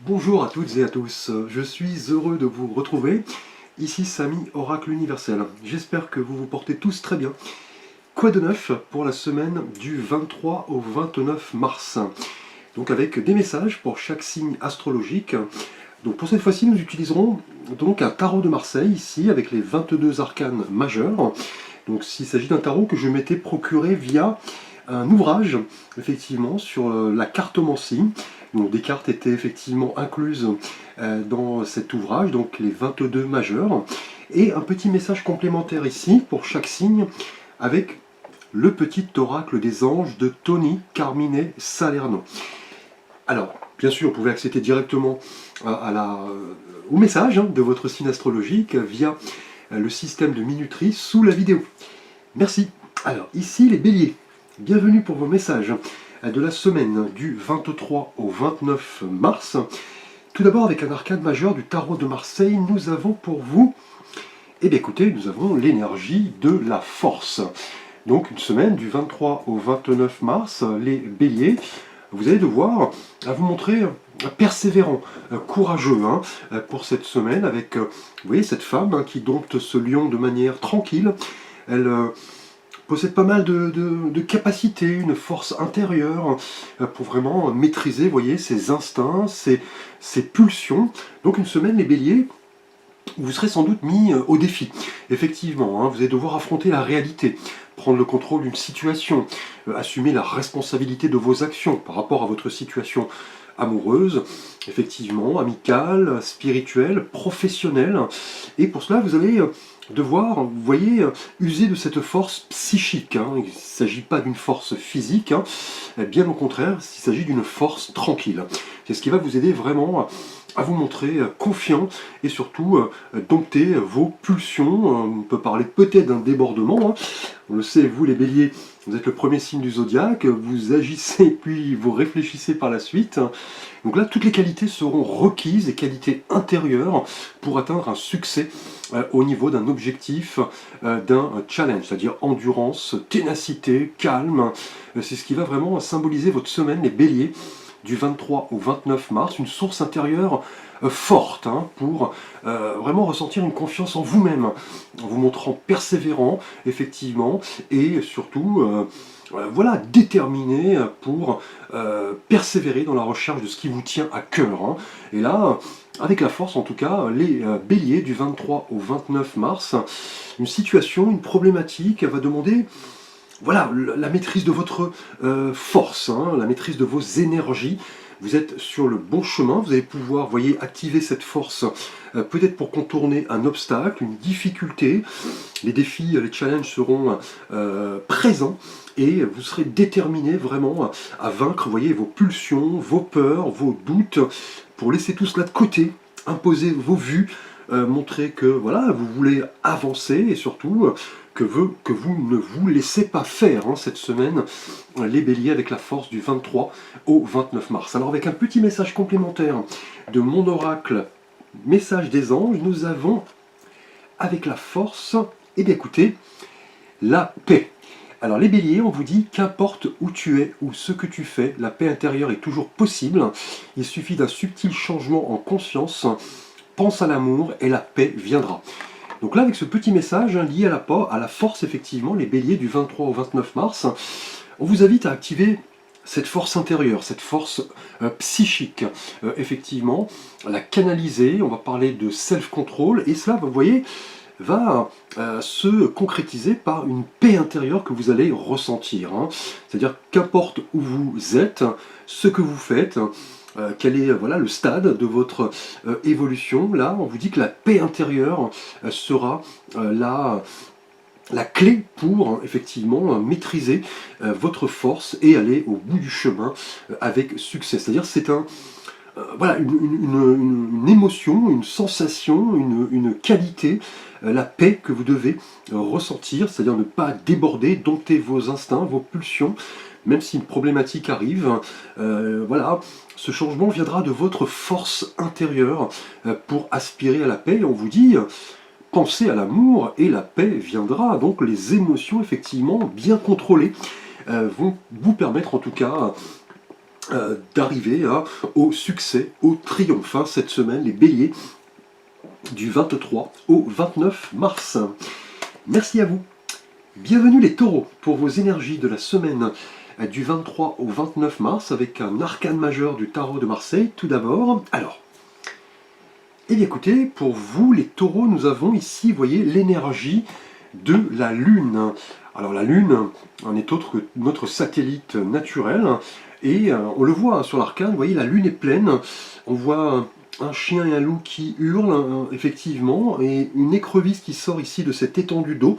Bonjour à toutes et à tous, je suis heureux de vous retrouver. Ici Samy, Oracle Universel. J'espère que vous vous portez tous très bien. Quoi de neuf pour la semaine du 23 au 29 mars? Donc avec des messages pour chaque signe astrologique. Donc pour cette fois-ci, nous utiliserons donc un tarot de Marseille ici avec les 22 arcanes majeurs. Donc il s'agit d'un tarot que je m'étais procuré via un ouvrage effectivement sur la cartomancie. Donc des cartes étaient effectivement incluses dans cet ouvrage, donc les 22 majeurs. Et un petit message complémentaire ici pour chaque signe avec le petit oracle des anges de Tony Carmine Salerno. Alors, bien sûr, vous pouvez accéder directement au message de votre signe astrologique via le système de minuterie sous la vidéo. Merci. Alors, ici les béliers. Bienvenue pour vos messages de la semaine du 23 au 29 mars. Tout d'abord, avec un arcane majeur du tarot de Marseille, nous avons pour vous, eh bien écoutez, nous avons l'énergie de la force. Donc, une semaine du 23 au 29 mars, les béliers, vous allez devoir vous montrer persévérant, courageux pour cette semaine avec, vous voyez, cette femme qui dompte ce lion de manière tranquille. Elle possède pas mal de capacités, une force intérieure pour vraiment maîtriser, vous voyez, ses instincts, ses pulsions. Donc une semaine, les béliers, vous serez sans doute mis au défi. Effectivement, vous allez devoir affronter la réalité, prendre le contrôle d'une situation, assumer la responsabilité de vos actions par rapport à votre situation amoureuse, effectivement, amicale, spirituelle, professionnelle. Et pour cela, vous allez devoir, vous voyez, user de cette force psychique. Il ne s'agit pas d'une force physique, bien au contraire, il s'agit d'une force tranquille. C'est ce qui va vous aider vraiment à vous montrer confiant et surtout dompter vos pulsions. On peut parler peut-être d'un débordement. On le sait, vous les béliers, vous êtes le premier signe du zodiaque, vous agissez puis vous réfléchissez par la suite. Donc là, toutes les qualités seront requises, les qualités intérieures, pour atteindre un succès au niveau d'un objectif, d'un challenge, c'est-à-dire endurance, ténacité, calme. C'est ce qui va vraiment symboliser votre semaine, les béliers, du 23 au 29 mars, une source intérieure forte pour vraiment ressentir une confiance en vous-même, en vous montrant persévérant, effectivement, et surtout voilà, déterminé pour persévérer dans la recherche de ce qui vous tient à cœur. Et là, avec la force en tout cas, les béliers du 23 au 29 mars, une situation, une problématique va demander voilà, la maîtrise de votre force, la maîtrise de vos énergies. Vous êtes sur le bon chemin, vous allez pouvoir, voyez, activer cette force, peut-être pour contourner un obstacle, une difficulté. Les défis, les challenges seront présents et vous serez déterminé vraiment à vaincre, voyez, vos pulsions, vos peurs, vos doutes, pour laisser tout cela de côté, imposer vos vues, montrer que voilà, vous voulez avancer et surtout que vous ne vous laissez pas faire cette semaine, les béliers, avec la force du 23 au 29 mars. Alors avec un petit message complémentaire de mon oracle, message des anges, nous avons avec la force, et bien écoutez, la paix. Alors les béliers, on vous dit qu'importe où tu es ou ce que tu fais, la paix intérieure est toujours possible. Il suffit d'un subtil changement en conscience. Pense à l'amour et la paix viendra. Donc là, avec ce petit message lié à la force, effectivement, les béliers du 23 au 29 mars, on vous invite à activer cette force intérieure, cette force psychique, effectivement, la canaliser. On va parler de self-control, et cela, vous voyez, va se concrétiser par une paix intérieure que vous allez ressentir. C'est-à-dire qu'importe où vous êtes, ce que vous faites, quel est voilà, le stade de votre évolution. Là, on vous dit que la paix intérieure sera la clé pour effectivement maîtriser votre force et aller au bout du chemin avec succès. C'est-à-dire c'est voilà, une émotion, une sensation, une qualité, la paix que vous devez ressentir, c'est-à-dire ne pas déborder, dompter vos instincts, vos pulsions, même si une problématique arrive. Voilà, ce changement viendra de votre force intérieure pour aspirer à la paix. Et on vous dit, pensez à l'amour et la paix viendra. Donc les émotions, effectivement, bien contrôlées, vont vous permettre en tout cas d'arriver au succès, au triomphe cette semaine, les béliers, du 23 au 29 mars. Merci à vous. Bienvenue les taureaux pour vos énergies de la semaine du 23 au 29 mars avec un arcane majeur du tarot de Marseille. Tout d'abord, alors, eh bien écoutez, pour vous les taureaux, nous avons ici, vous voyez, l'énergie de la Lune. Alors la Lune n'est autre que notre satellite naturel, et on le voit sur l'arcane, vous voyez, la Lune est pleine, on voit un chien et un loup qui hurlent, effectivement, et une écrevisse qui sort ici de cette étendue d'eau,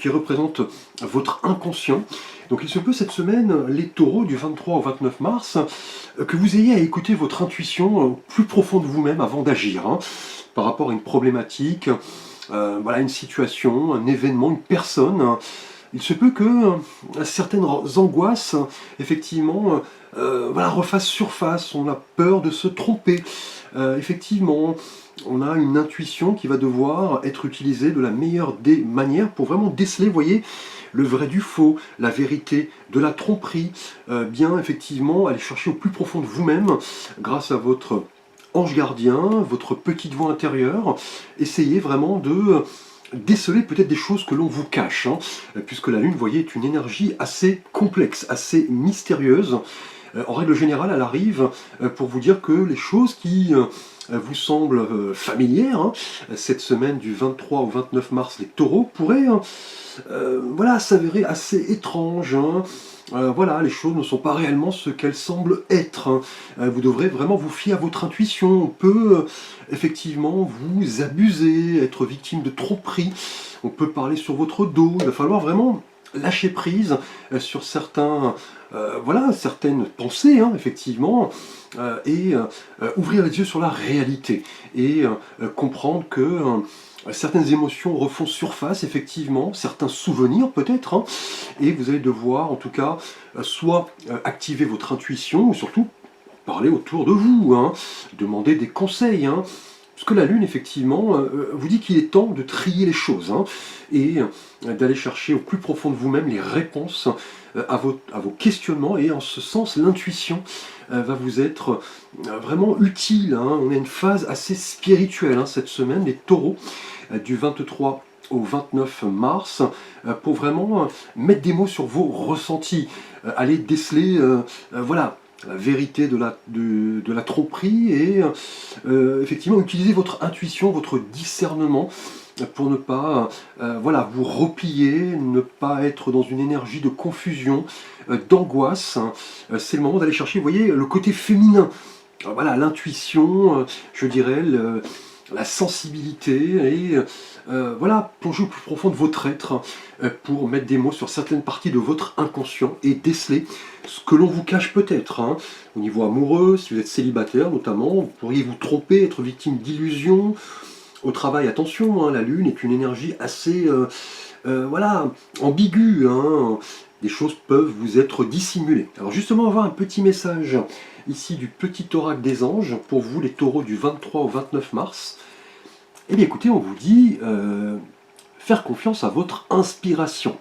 qui représente votre inconscient. Donc il se peut cette semaine, les taureaux, du 23 au 29 mars, que vous ayez à écouter votre intuition au plus profond de vous-même avant d'agir, par rapport à une problématique, voilà, une situation, un événement, une personne. Il se peut que certaines angoisses, effectivement, voilà, refassent surface. On a peur de se tromper. Effectivement, on a une intuition qui va devoir être utilisée de la meilleure des manières pour vraiment déceler, vous voyez, le vrai du faux, la vérité de la tromperie. Bien, effectivement, aller chercher au plus profond de vous-même, grâce à votre ange gardien, votre petite voix intérieure. Essayez vraiment de déceler peut-être des choses que l'on vous cache, puisque la Lune, vous voyez, est une énergie assez complexe, assez mystérieuse. En règle générale, elle arrive pour vous dire que les choses qui vous semblent familières, cette semaine du 23 au 29 mars, les taureaux, pourraient voilà, s'avérer assez étranges. Voilà, les choses ne sont pas réellement ce qu'elles semblent être. Vous devrez vraiment vous fier à votre intuition. On peut effectivement vous abuser, être victime de tromperies. On peut parler sur votre dos. Il va falloir vraiment lâcher prise sur voilà, certaines pensées, effectivement, et ouvrir les yeux sur la réalité. Et comprendre que certaines émotions refont surface, effectivement, certains souvenirs peut-être, et vous allez devoir, en tout cas, soit activer votre intuition, ou surtout parler autour de vous, demander des conseils, parce que la Lune, effectivement, vous dit qu'il est temps de trier les choses, et d'aller chercher au plus profond de vous-même les réponses à vos questionnements, et en ce sens, l'intuition va vous être vraiment utile. On a une phase assez spirituelle cette semaine, les taureaux, du 23 au 29 mars, pour vraiment mettre des mots sur vos ressentis, aller déceler, voilà, la vérité de la tromperie, et effectivement utiliser votre intuition, votre discernement, pour ne pas voilà, vous replier, ne pas être dans une énergie de confusion, d'angoisse. C'est le moment d'aller chercher, vous voyez, le côté féminin. Voilà, l'intuition, je dirais, la sensibilité, et voilà, plonger au plus profond de votre être pour mettre des mots sur certaines parties de votre inconscient et déceler ce que l'on vous cache peut-être. Au niveau amoureux, si vous êtes célibataire notamment, vous pourriez vous tromper, être victime d'illusions. Au travail, attention, la Lune est une énergie assez voilà, ambiguë. Des choses peuvent vous être dissimulées. Alors justement, on va voir un petit message ici du petit oracle des anges pour vous, les taureaux, du 23 au 29 mars. Eh bien écoutez, on vous dit faire confiance à votre inspiration.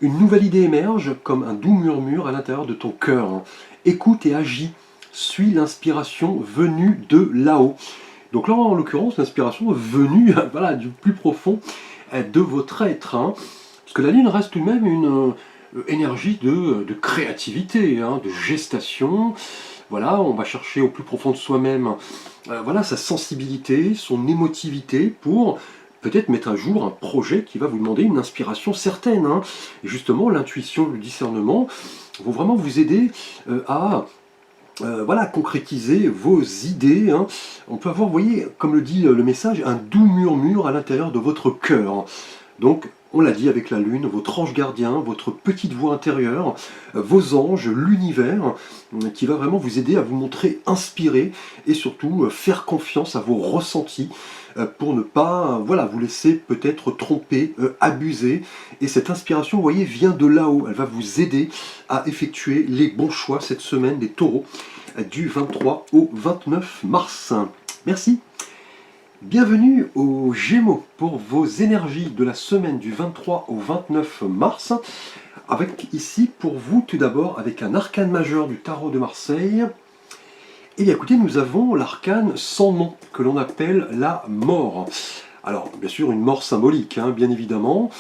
Une nouvelle idée émerge comme un doux murmure à l'intérieur de ton cœur. Écoute et agis. Suis l'inspiration venue de là-haut. Donc là, en l'occurrence, l'inspiration est venue voilà, du plus profond de votre être. Parce que la Lune reste tout de même une énergie de créativité, de gestation. Voilà, on va chercher au plus profond de soi-même voilà, sa sensibilité, son émotivité, pour peut-être mettre à jour un projet qui va vous demander une inspiration certaine. Et justement, l'intuition, le discernement vont vraiment vous aider à voilà, concrétiser vos idées. On peut avoir, vous voyez, comme le dit le message, un doux murmure à l'intérieur de votre cœur. Donc, on l'a dit avec la Lune, votre ange gardien, votre petite voix intérieure, vos anges, l'univers, qui va vraiment vous aider à vous montrer inspiré, et surtout faire confiance à vos ressentis, pour ne pas voilà, vous laisser peut-être tromper, abuser. Et cette inspiration, vous voyez, vient de là-haut. Elle va vous aider à effectuer les bons choix cette semaine des taureaux, du 23 au 29 mars. Merci. Bienvenue aux Gémeaux pour vos énergies de la semaine du 23 au 29 mars. Avec ici pour vous tout d'abord avec un arcane majeur du tarot de Marseille. Et bien écoutez, nous avons l'arcane sans nom que l'on appelle la mort. Alors bien sûr une mort symbolique, bien évidemment.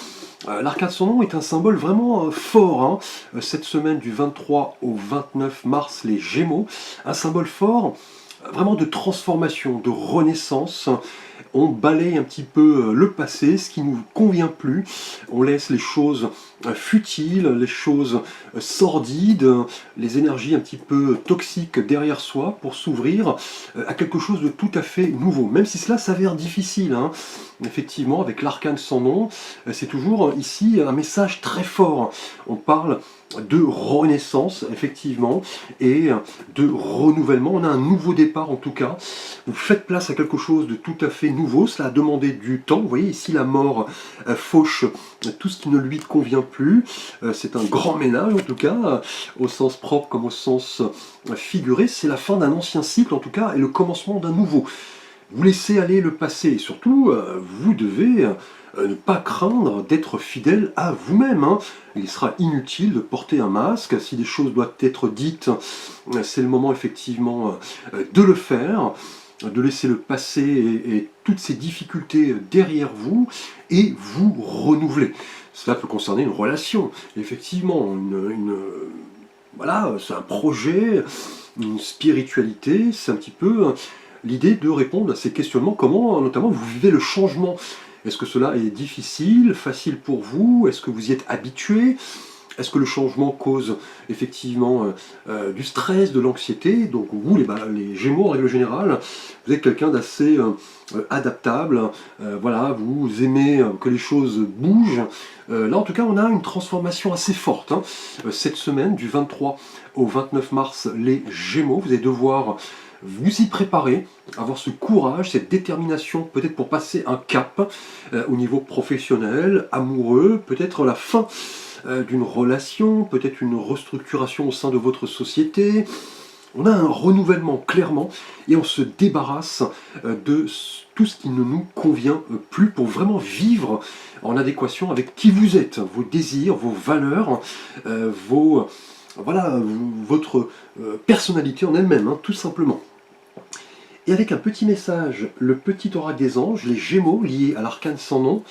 L'arcane sans nom est un symbole vraiment fort. Cette semaine du 23 au 29 mars, les Gémeaux. Un symbole fort vraiment de transformation, de renaissance. On balaye un petit peu le passé, ce qui ne nous convient plus. On laisse les choses futiles, les choses sordides, les énergies un petit peu toxiques derrière soi pour s'ouvrir à quelque chose de tout à fait nouveau. Même si cela s'avère difficile. Effectivement, avec l'arcane sans nom, c'est toujours ici un message très fort. On parle de renaissance, effectivement, et de renouvellement. On a un nouveau départ, en tout cas. Vous faites place à quelque chose de tout à fait nouveau. Cela a demandé du temps. Vous voyez, ici, la mort fauche tout ce qui ne lui convient plus. C'est un grand ménage, en tout cas, au sens propre comme au sens figuré. C'est la fin d'un ancien cycle, en tout cas, et le commencement d'un nouveau. Vous laissez aller le passé, et surtout, vous devez ne pas craindre d'être fidèle à vous-même. Il sera inutile de porter un masque. Si des choses doivent être dites, c'est le moment effectivement de le faire, de laisser le passé et toutes ces difficultés derrière vous et vous renouveler. Cela peut concerner une relation, effectivement, voilà, c'est un projet, une spiritualité, c'est un petit peu l'idée de répondre à ces questionnements, comment notamment vous vivez le changement. Est-ce que cela est difficile, facile pour vous? Est-ce que vous y êtes habitué? Est-ce que le changement cause effectivement du stress, de l'anxiété? Donc vous, les Gémeaux en règle générale, vous êtes quelqu'un d'assez adaptable, voilà, vous aimez que les choses bougent. Là en tout cas on a une transformation assez forte. Cette semaine, du 23 au 29 mars, les Gémeaux, vous allez devoir vous y préparer, avoir ce courage, cette détermination, peut-être pour passer un cap au niveau professionnel, amoureux, peut-être la fin d'une relation, peut-être une restructuration au sein de votre société. On a un renouvellement clairement et on se débarrasse de tout ce qui ne nous convient plus pour vraiment vivre en adéquation avec qui vous êtes, vos désirs, vos valeurs, votre personnalité en elle-même, tout simplement. Et avec un petit message, le petit oracle des anges, les Gémeaux liés à l'arcane sans nom,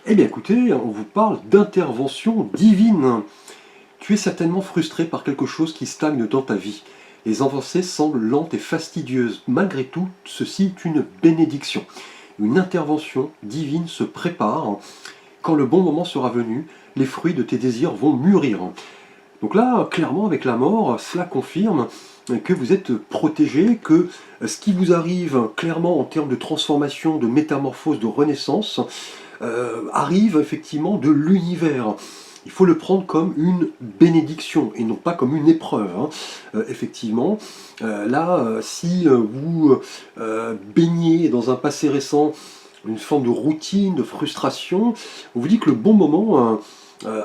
eh bien écoutez, on vous parle d'intervention divine. Tu es certainement frustré par quelque chose qui stagne dans ta vie. Les avancées semblent lentes et fastidieuses. Malgré tout, ceci est une bénédiction. Une intervention divine se prépare. Quand le bon moment sera venu, les fruits de tes désirs vont mûrir. Donc là, clairement, avec la mort, cela confirme que vous êtes protégé, que ce qui vous arrive clairement en termes de transformation, de métamorphose, de renaissance, arrive effectivement de l'univers. Il faut le prendre comme une bénédiction et non pas comme une épreuve. Effectivement, si vous baignez dans un passé récent, une forme de routine, de frustration, on vous dit que le bon moment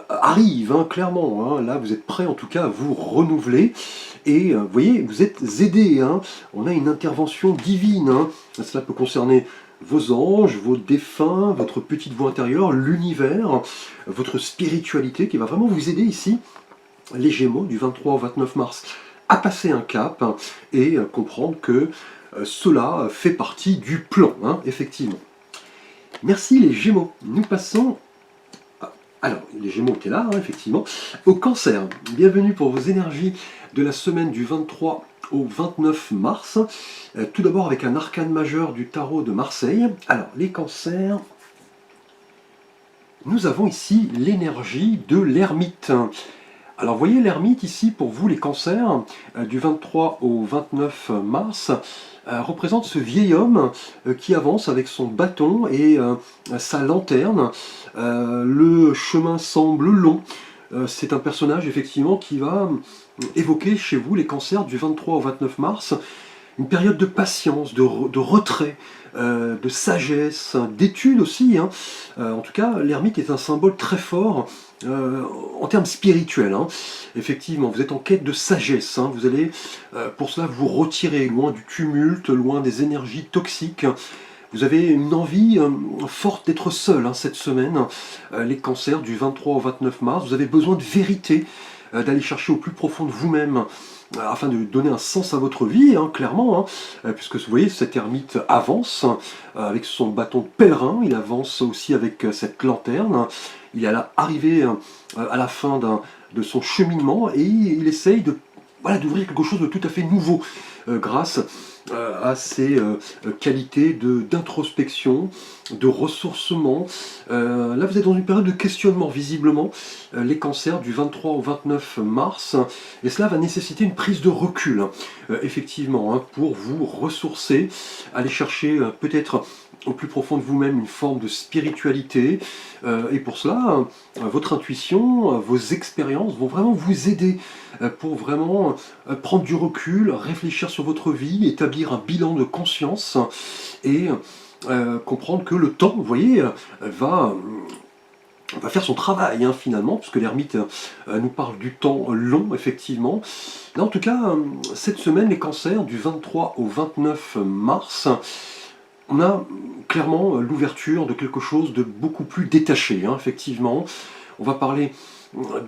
arrive, clairement. Là, vous êtes prêt en tout cas à vous renouveler. Et vous voyez, vous êtes aidé. On a une intervention divine. Cela peut concerner vos anges, vos défunts, votre petite voix intérieure, l'univers, votre spiritualité qui va vraiment vous aider ici, les Gémeaux, du 23 au 29 mars, à passer un cap et comprendre que cela fait partie du plan, effectivement. Merci les Gémeaux. Nous passons... Alors, les Gémeaux étaient là, effectivement, au Cancer. Bienvenue pour vos énergies de la semaine du 23 au 29 mars. Tout d'abord avec un arcane majeur du tarot de Marseille. Alors, les Cancers, nous avons ici l'énergie de l'ermite. Alors, vous voyez l'ermite ici, pour vous les Cancers, du 23 au 29 mars, représente ce vieil homme qui avance avec son bâton et sa lanterne. Le chemin semble long. C'est un personnage effectivement qui va évoquer chez vous, les Cancers, du 23 au 29 mars, une période de patience, de retrait, de sagesse, d'étude aussi. En tout cas, l'ermite est un symbole très fort en termes spirituels. Effectivement, vous êtes en quête de sagesse. Vous allez pour cela vous retirer loin du tumulte, loin des énergies toxiques, Vous avez une envie forte d'être seul cette semaine. Les cancers du 23 au 29 mars, vous avez besoin de vérité, d'aller chercher au plus profond de vous-même, afin de donner un sens à votre vie, clairement, puisque vous voyez, cet ermite avance avec son bâton de pèlerin, il avance aussi avec cette lanterne, il est arrivé à la fin de son cheminement, et il essaye d'ouvrir quelque chose de tout à fait nouveau, grâce à ses qualités d'introspection, de ressourcement. Là, vous êtes dans une période de questionnement, visiblement, les cancers du 23 au 29 mars, et cela va nécessiter une prise de recul, effectivement, pour vous ressourcer, aller chercher peut-être au plus profond de vous-même une forme de spiritualité, et pour cela, votre intuition, vos expériences vont vraiment vous aider pour vraiment prendre du recul, réfléchir sur votre vie, établir un bilan de conscience et comprendre que le temps, vous voyez, va faire son travail finalement, puisque l'ermite nous parle du temps long, effectivement. Là, en tout cas, cette semaine, les cancers du 23 au 29 mars, on a clairement l'ouverture de quelque chose de beaucoup plus détaché, effectivement. On va parler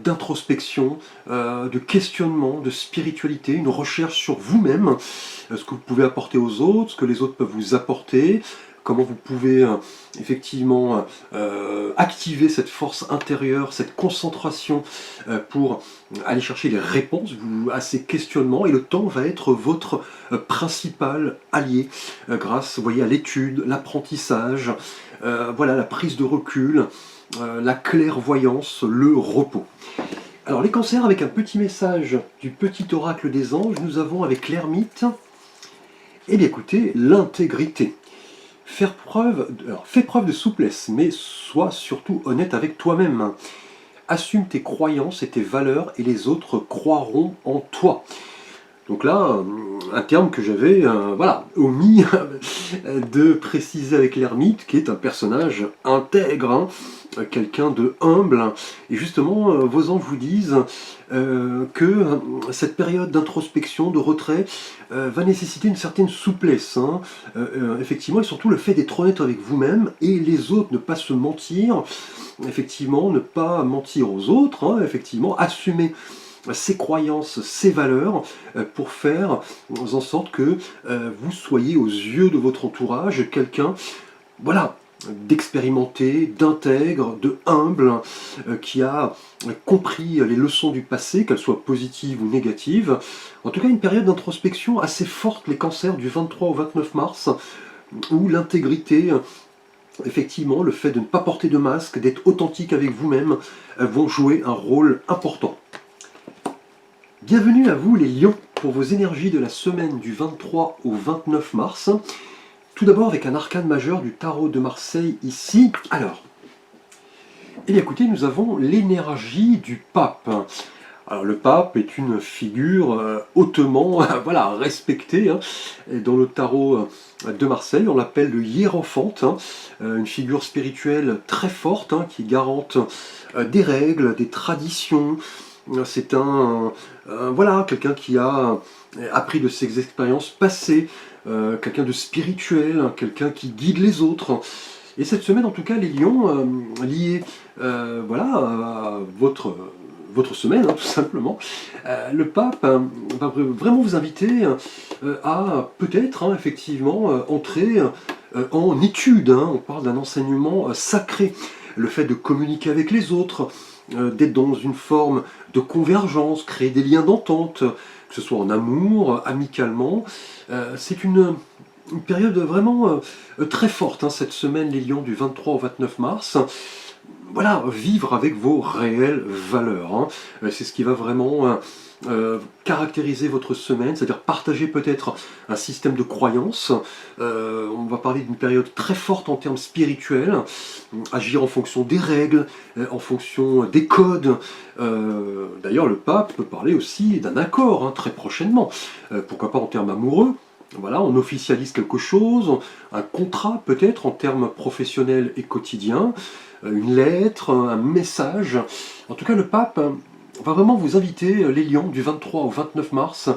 d'introspection, de questionnement, de spiritualité, une recherche sur vous-même, ce que vous pouvez apporter aux autres, ce que les autres peuvent vous apporter, comment vous pouvez effectivement activer cette force intérieure, cette concentration pour aller chercher les réponses à ces questionnements, et le temps va être votre principal allié grâce, vous voyez, à l'étude, l'apprentissage, voilà, la prise de recul, la clairvoyance, le repos. Alors les cancers, avec un petit message du petit oracle des anges, nous avons avec l'ermite, eh bien écoutez, l'intégrité. Fais preuve de souplesse, mais sois surtout honnête avec toi-même. Assume tes croyances et tes valeurs, et les autres croiront en toi. Donc là, un terme que j'avais omis de préciser avec l'ermite, qui est un personnage intègre, quelqu'un de humble. Et justement, vos anges vous disent que cette période d'introspection, de retrait, va nécessiter une certaine souplesse. Effectivement, et surtout le fait d'être honnête avec vous-même et les autres, ne pas se mentir, effectivement, ne pas mentir aux autres, effectivement, assumer ses croyances, ses valeurs, pour faire en sorte que vous soyez aux yeux de votre entourage quelqu'un, voilà, d'expérimenté, d'intègre, de humble, qui a compris les leçons du passé, qu'elles soient positives ou négatives. En tout cas, une période d'introspection assez forte, les cancers du 23 au 29 mars, où l'intégrité, effectivement, le fait de ne pas porter de masque, d'être authentique avec vous-même, vont jouer un rôle important. Bienvenue à vous les lions pour vos énergies de la semaine du 23 au 29 mars. Tout d'abord avec un arcane majeur du tarot de Marseille ici. Alors, eh bien écoutez, nous avons l'énergie du pape. Alors le pape est une figure hautement respectée. Dans le tarot de Marseille, on l'appelle le hiérophante, une figure spirituelle très forte, qui garante des règles, des traditions. C'est quelqu'un qui a appris de ses expériences passées, quelqu'un de spirituel, quelqu'un qui guide les autres. Et cette semaine, en tout cas, les lions, liés à votre semaine, tout simplement, le pape va vraiment vous inviter à peut-être, effectivement, entrer en étude. On parle d'un enseignement sacré. Le fait de communiquer avec les autres, d'être dans une forme de convergence, créer des liens d'entente, que ce soit en amour, amicalement. C'est une période vraiment très forte, cette semaine, les lions, du 23 au 29 mars. Voilà, vivre avec vos réelles valeurs. C'est ce qui va vraiment caractériser votre semaine, c'est-à-dire partager peut-être un système de croyances. On va parler d'une période très forte en termes spirituels, agir en fonction des règles, en fonction des codes. D'ailleurs, le pape peut parler aussi d'un accord très prochainement. Pourquoi pas en termes amoureux. Voilà, on officialise quelque chose, un contrat peut-être en termes professionnels et quotidiens, une lettre, un message. En tout cas, le pape va vraiment vous inviter, les lions, du 23 au 29 mars,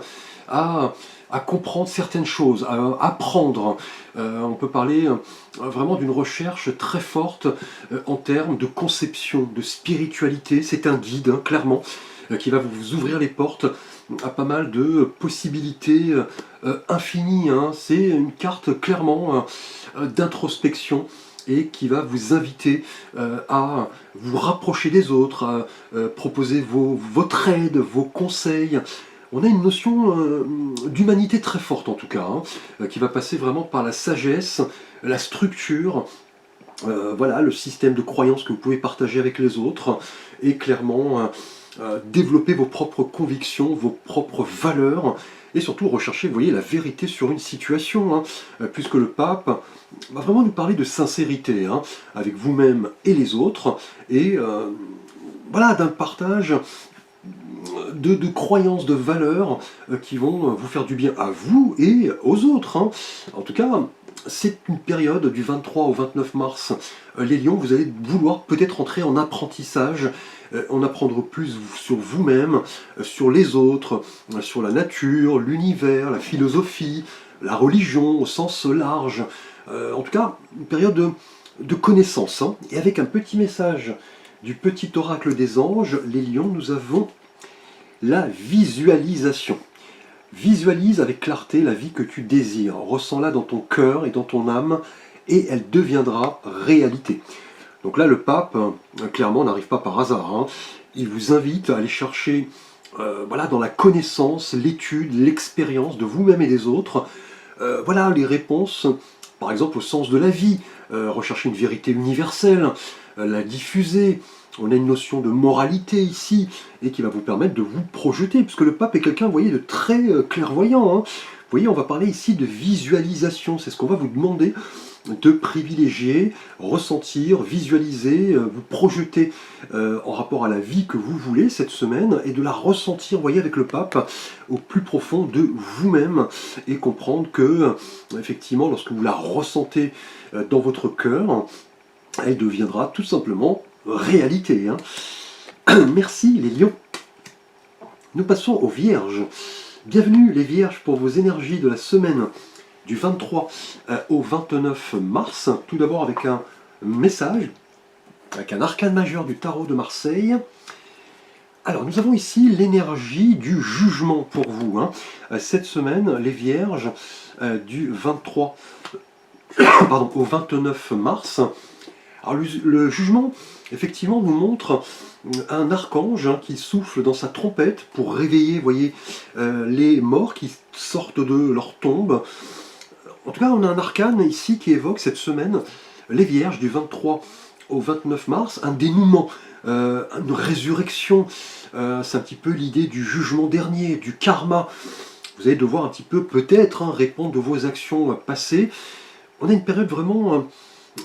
à à comprendre certaines choses, à apprendre. On peut parler vraiment d'une recherche très forte en termes de conception, de spiritualité. C'est un guide, hein, clairement, qui va vous ouvrir les portes à pas mal de possibilités infinies, hein. C'est une carte clairement d'introspection et qui va vous inviter à vous rapprocher des autres, à proposer votre aide, vos conseils. On a une notion d'humanité très forte en tout cas, hein, qui va passer vraiment par la sagesse, la structure, voilà, le système de croyances que vous pouvez partager avec les autres, et clairement développer vos propres convictions, vos propres valeurs, et surtout rechercher, vous voyez, la vérité sur une situation, hein, puisque le pape va vraiment nous parler de sincérité, hein, avec vous-même et les autres, et voilà, d'un partage de croyances, de valeurs qui vont vous faire du bien à vous et aux autres, hein. En tout cas, c'est une période du 23 au 29 mars. Les lions, vous allez vouloir peut-être entrer en apprentissage, en apprendre plus sur vous-même, sur les autres, sur la nature, l'univers, la philosophie, la religion au sens large. En tout cas, une période de connaissance, hein. Et avec un petit message du petit oracle des anges, les lions, nous avons la visualisation. Visualise avec clarté la vie que tu désires. Ressens-la dans ton cœur et dans ton âme et elle deviendra réalité. Donc là, le pape, clairement, n'arrive pas par hasard, hein. Il vous invite à aller chercher voilà, dans la connaissance, l'étude, l'expérience de vous-même et des autres. Voilà les réponses, par exemple, au sens de la vie. Rechercher une vérité universelle, la diffuser. On a une notion de moralité ici, et qui va vous permettre de vous projeter, puisque le pape est quelqu'un, vous voyez, de très clairvoyant, hein. Vous voyez, on va parler ici de visualisation, c'est ce qu'on va vous demander de privilégier, ressentir, visualiser, vous projeter en rapport à la vie que vous voulez cette semaine, et de la ressentir, vous voyez, avec le pape, au plus profond de vous-même, et comprendre que, effectivement, lorsque vous la ressentez dans votre cœur, elle deviendra tout simplement réalité, hein. Merci les lions. Nous passons aux vierges. Bienvenue les vierges pour vos énergies de la semaine du 23 au 29 mars. Tout d'abord avec un message, avec un arcane majeur du tarot de Marseille. Alors nous avons ici l'énergie du jugement pour vous, hein. Cette semaine, les vierges, du 23 pardon, au 29 mars. Alors le jugement, effectivement, nous montre un archange, hein, qui souffle dans sa trompette pour réveiller, voyez, les morts qui sortent de leur tombe. En tout cas, on a un arcane ici qui évoque cette semaine les vierges du 23 au 29 mars, un dénouement, une résurrection. C'est un petit peu l'idée du jugement dernier, du karma. Vous allez devoir un petit peu, peut-être, hein, répondre de vos actions passées. On a une période vraiment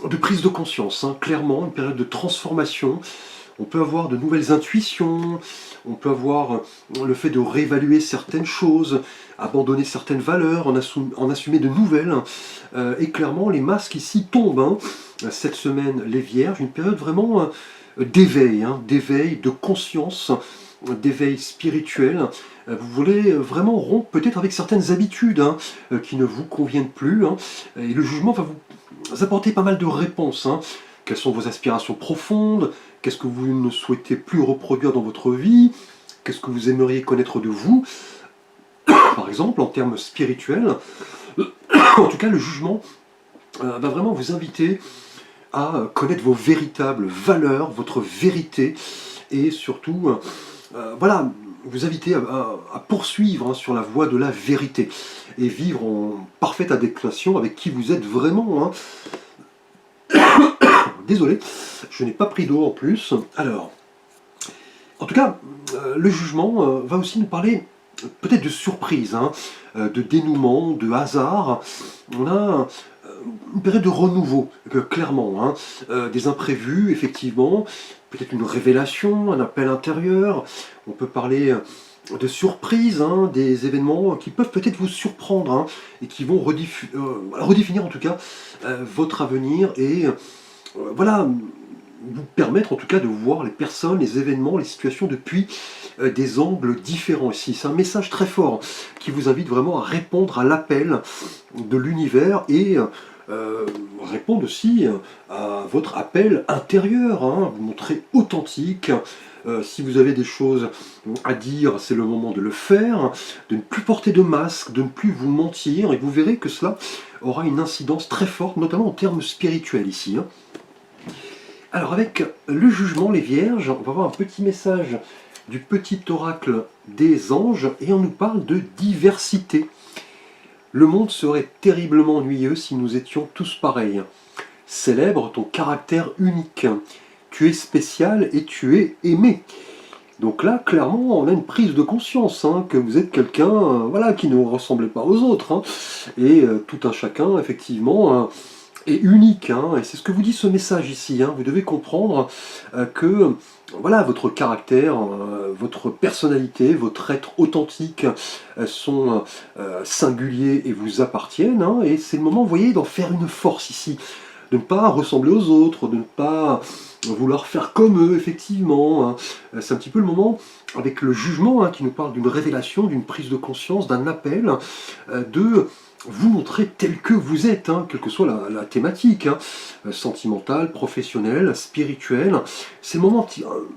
de prise de conscience, hein, clairement, une période de transformation. On peut avoir de nouvelles intuitions, on peut avoir le fait de réévaluer certaines choses, abandonner certaines valeurs, en assumer de nouvelles. Et clairement, les masques ici tombent, hein, cette semaine, les vierges, une période vraiment d'éveil, hein, d'éveil, de conscience, d'éveil spirituel. Vous voulez vraiment rompre peut-être avec certaines habitudes, hein, qui ne vous conviennent plus, hein, et le jugement va vous apporter pas mal de réponses, hein. Quelles sont vos aspirations profondes? Qu'est-ce que vous ne souhaitez plus reproduire dans votre vie? Qu'est-ce que vous aimeriez connaître de vous? Par exemple, en termes spirituels. En tout cas, le jugement va vraiment vous inviter à connaître vos véritables valeurs, votre vérité, et surtout, voilà, vous inviter à poursuivre, hein, sur la voie de la vérité, et vivre en parfaite adéquation avec qui vous êtes vraiment, hein. Désolé, je n'ai pas pris d'eau en plus. Alors, en tout cas, le jugement va aussi nous parler peut-être de surprise, hein, de dénouement, de hasard. On a une période de renouveau, clairement, hein, des imprévus, effectivement, peut-être une révélation, un appel intérieur. On peut parler de surprises, hein, des événements qui peuvent peut-être vous surprendre, hein, et qui vont redéfinir en tout cas votre avenir, et voilà, vous permettre en tout cas de voir les personnes, les événements, les situations depuis des angles différents ici. C'est un message très fort qui vous invite vraiment à répondre à l'appel de l'univers et répondre aussi à votre appel intérieur, hein, vous montrer authentique. Si vous avez des choses à dire, c'est le moment de le faire, de ne plus porter de masque, de ne plus vous mentir, et vous verrez que cela aura une incidence très forte, notamment en termes spirituels ici. Hein. Alors avec le jugement, les vierges, on va voir un petit message du petit oracle des anges, et on nous parle de diversité. Le monde serait terriblement ennuyeux si nous étions tous pareils. Célèbre ton caractère unique. Tu es spécial et tu es aimé. Donc là, clairement, on a une prise de conscience, hein, que vous êtes quelqu'un voilà, qui ne ressemblait pas aux autres. Hein, et tout un chacun, effectivement, est unique. Hein, et c'est ce que vous dit ce message ici. Hein, vous devez comprendre que voilà, votre caractère, votre personnalité, votre être authentique sont singuliers et vous appartiennent. Hein, et c'est le moment, vous voyez, d'en faire une force ici. De ne pas ressembler aux autres, de ne pas vouloir faire comme eux, effectivement. Hein. C'est un petit peu le moment, avec le jugement, hein, qui nous parle d'une révélation, d'une prise de conscience, d'un appel, de vous montrer tel que vous êtes, hein, quelle que soit la thématique, hein, sentimentale, professionnelle, spirituelle. C'est le moment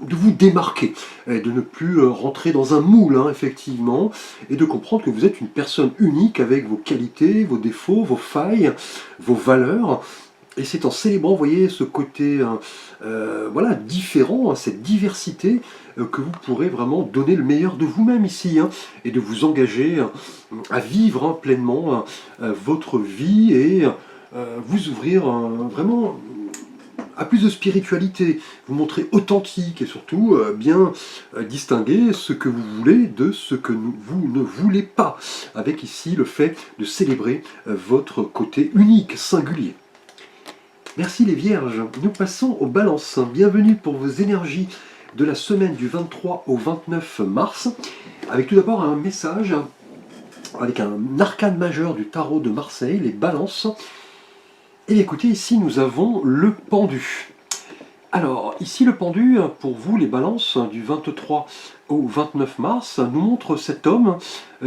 de vous démarquer, et de ne plus rentrer dans un moule, hein, effectivement, et de comprendre que vous êtes une personne unique avec vos qualités, vos défauts, vos failles, vos valeurs. Et c'est en célébrant, vous voyez, ce côté voilà, différent, hein, cette diversité, que vous pourrez vraiment donner le meilleur de vous-même ici, hein, et de vous engager à vivre hein, pleinement votre vie et vous ouvrir vraiment à plus de spiritualité, vous montrer authentique et surtout bien distinguer ce que vous voulez de ce que vous ne voulez pas, avec ici le fait de célébrer votre côté unique, singulier. Merci les Vierges. Nous passons aux Balances. Bienvenue pour vos énergies de la semaine du 23 au 29 mars. Avec tout d'abord un message avec un arcane majeur du tarot de Marseille, les Balances. Et écoutez, ici nous avons le pendu. Alors, ici le pendu, pour vous les Balances, du 23 au 29 mars, nous montre cet homme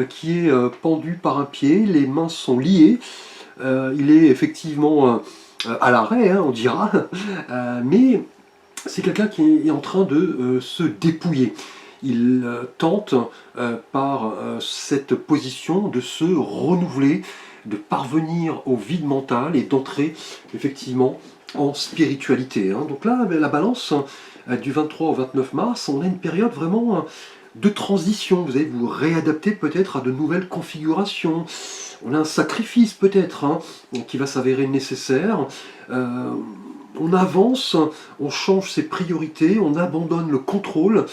qui est pendu par un pied, les mains sont liées. Il est effectivement à l'arrêt, hein, on dira, mais c'est quelqu'un qui est en train de se dépouiller. Il tente par cette position de se renouveler, de parvenir au vide mental et d'entrer effectivement en spiritualité. Hein. Donc là, la Balance, du 23 au 29 mars, on a une période vraiment de transition. Vous allez vous réadapter peut-être à de nouvelles configurations. On a un sacrifice peut-être hein, qui va s'avérer nécessaire. On avance, on change ses priorités, on abandonne le contrôle,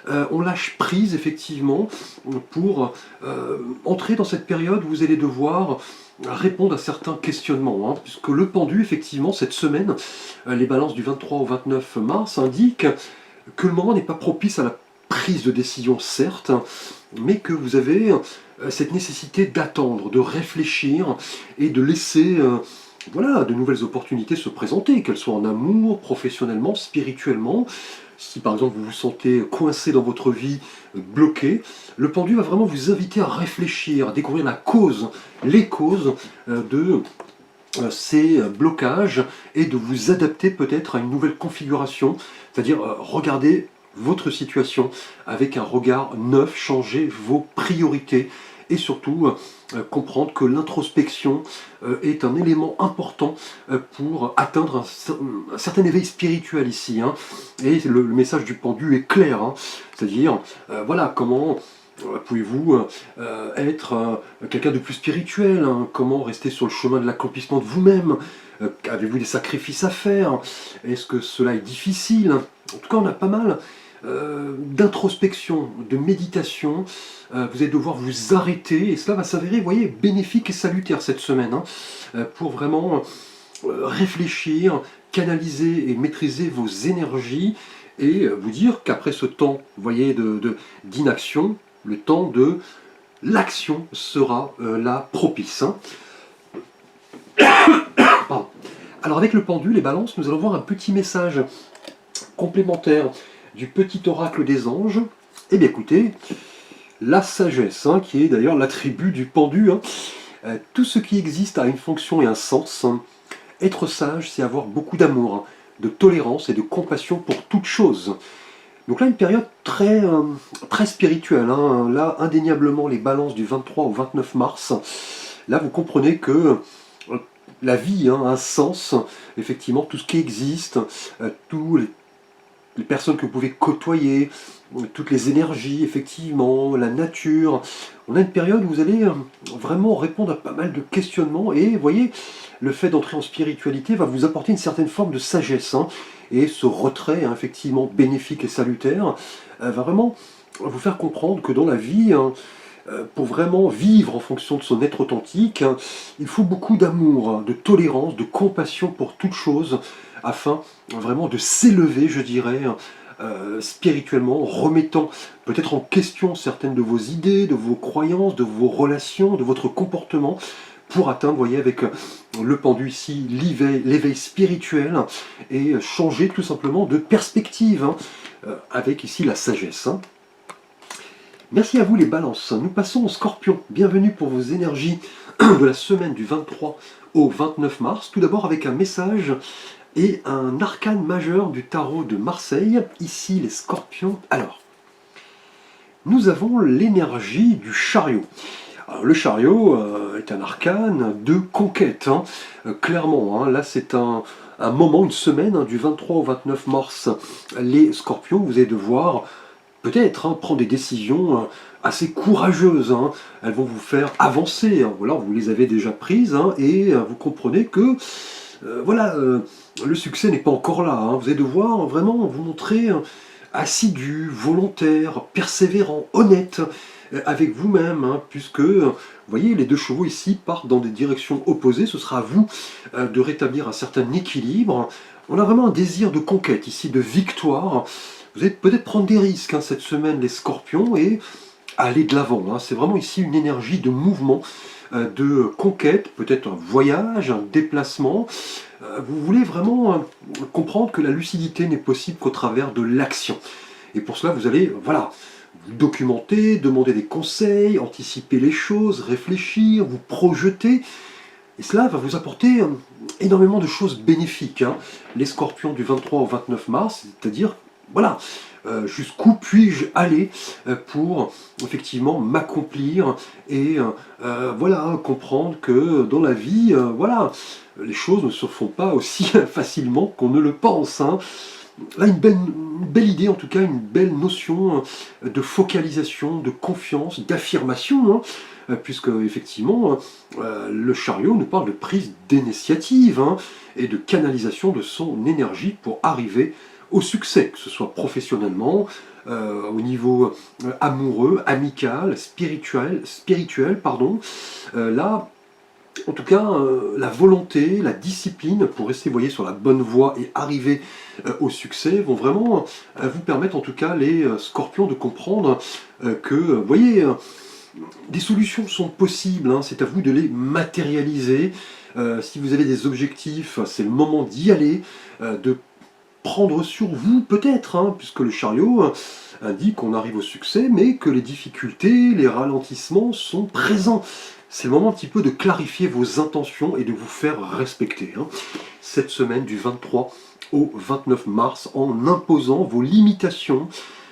on lâche prise effectivement pour entrer dans cette période où vous allez devoir répondre à certains questionnements. Hein, puisque le pendu, effectivement, cette semaine, les balances du 23 au 29 mars indiquent que le moment n'est pas propice à la prise de décision, certes, mais que vous avez cette nécessité d'attendre, de réfléchir et de laisser voilà, de nouvelles opportunités se présenter, qu'elles soient en amour, professionnellement, spirituellement. Si par exemple vous vous sentez coincé dans votre vie, bloqué, le pendu va vraiment vous inviter à réfléchir, à découvrir la cause, les causes de ces blocages et de vous adapter peut-être à une nouvelle configuration, c'est-à-dire regarder votre situation avec un regard neuf, changer vos priorités et surtout comprendre que l'introspection est un élément important pour atteindre un certain éveil spirituel ici. Hein. Et le message du pendu est clair, hein. C'est-à-dire voilà comment pouvez-vous être quelqu'un de plus spirituel, hein. Comment rester sur le chemin de l'accomplissement de vous-même, avez-vous des sacrifices à faire, est-ce que cela est difficile? En tout cas on a pas mal d'introspection, de méditation, vous allez devoir vous arrêter et cela va s'avérer, vous voyez, bénéfique et salutaire cette semaine, hein, pour vraiment réfléchir, canaliser et maîtriser vos énergies et vous dire qu'après ce temps, vous voyez, d'inaction, le temps de l'action sera là propice. Hein. Pardon. Alors avec le pendu, les balances, nous allons voir un petit message complémentaire du petit oracle des anges, eh bien écoutez, la sagesse, hein, qui est d'ailleurs l'attribut du pendu. Hein. Tout ce qui existe a une fonction et un sens. Hein. Être sage, c'est avoir beaucoup d'amour, hein, de tolérance et de compassion pour toute chose. Donc là, une période très spirituelle. Hein. Là, indéniablement, les balances du 23 au 29 mars. Là, vous comprenez que la vie, hein, a un sens. Effectivement, tout ce qui existe, tous les personnes que vous pouvez côtoyer, toutes les énergies, effectivement, la nature. On a une période où vous allez vraiment répondre à pas mal de questionnements et vous voyez, le fait d'entrer en spiritualité va vous apporter une certaine forme de sagesse. Hein, et ce retrait, hein, effectivement, bénéfique et salutaire, va vraiment vous faire comprendre que dans la vie, hein, pour vraiment vivre en fonction de son être authentique, hein, il faut beaucoup d'amour, hein, de tolérance, de compassion pour toute chose, afin vraiment de s'élever, je dirais, spirituellement, en remettant peut-être en question certaines de vos idées, de vos croyances, de vos relations, de votre comportement, pour atteindre, vous voyez, avec le pendu ici, l'éveil spirituel, et changer tout simplement de perspective, hein, avec ici la sagesse. Hein. Merci à vous les balances. Nous passons au scorpion. Bienvenue pour vos énergies de la semaine du 23 au 29 mars. Tout d'abord avec un message et un arcane majeur du tarot de Marseille. Ici les scorpions. Alors, nous avons l'énergie du chariot. Alors, le chariot est un arcane de conquête. Hein. Clairement, hein, là c'est un moment, une semaine, hein, du 23 au 29 mars. Les scorpions, vous allez devoir peut-être hein, prendre des décisions assez courageuses. Hein. Elles vont vous faire avancer. Hein. Voilà, vous les avez déjà prises hein, et vous comprenez que voilà, le succès n'est pas encore là. Hein. Vous allez devoir vraiment vous montrer assidu, volontaire, persévérant, honnête avec vous-même, hein, puisque, vous voyez, les deux chevaux ici partent dans des directions opposées. Ce sera à vous de rétablir un certain équilibre. On a vraiment un désir de conquête ici, de victoire. Vous allez peut-être prendre des risques hein, cette semaine, les scorpions, et aller de l'avant. Hein. C'est vraiment ici une énergie de mouvement, de conquête, peut-être un voyage, un déplacement. Vous voulez vraiment comprendre que la lucidité n'est possible qu'au travers de l'action. Et pour cela, vous allez, voilà, vous documenter, demander des conseils, anticiper les choses, réfléchir, vous projeter. Et cela va vous apporter énormément de choses bénéfiques. Hein. Les scorpions du 23 au 29 mars, c'est-à-dire, voilà, jusqu'où puis-je aller pour effectivement m'accomplir et voilà, comprendre que dans la vie, voilà, les choses ne se font pas aussi facilement qu'on ne le pense. Hein. Là, une belle idée, en tout cas, une belle notion de focalisation, de confiance, d'affirmation, hein, puisque effectivement, le chariot nous parle de prise d'initiative hein, et de canalisation de son énergie pour arriver au succès, que ce soit professionnellement, au niveau amoureux, amical, spirituel pardon. Là, en tout cas, la volonté, la discipline pour rester, vous voyez, sur la bonne voie et arriver au succès vont vraiment vous permettre, en tout cas, les scorpions, de comprendre que, vous voyez, des solutions sont possibles. Hein, c'est à vous de les matérialiser. Si vous avez des objectifs, c'est le moment d'y aller, de prendre sur vous peut-être, hein, puisque le chariot indique qu'on arrive au succès, mais que les difficultés, les ralentissements sont présents. C'est le moment un petit peu de clarifier vos intentions et de vous faire respecter. Hein, cette semaine du 23 au 29 mars, en imposant vos limitations,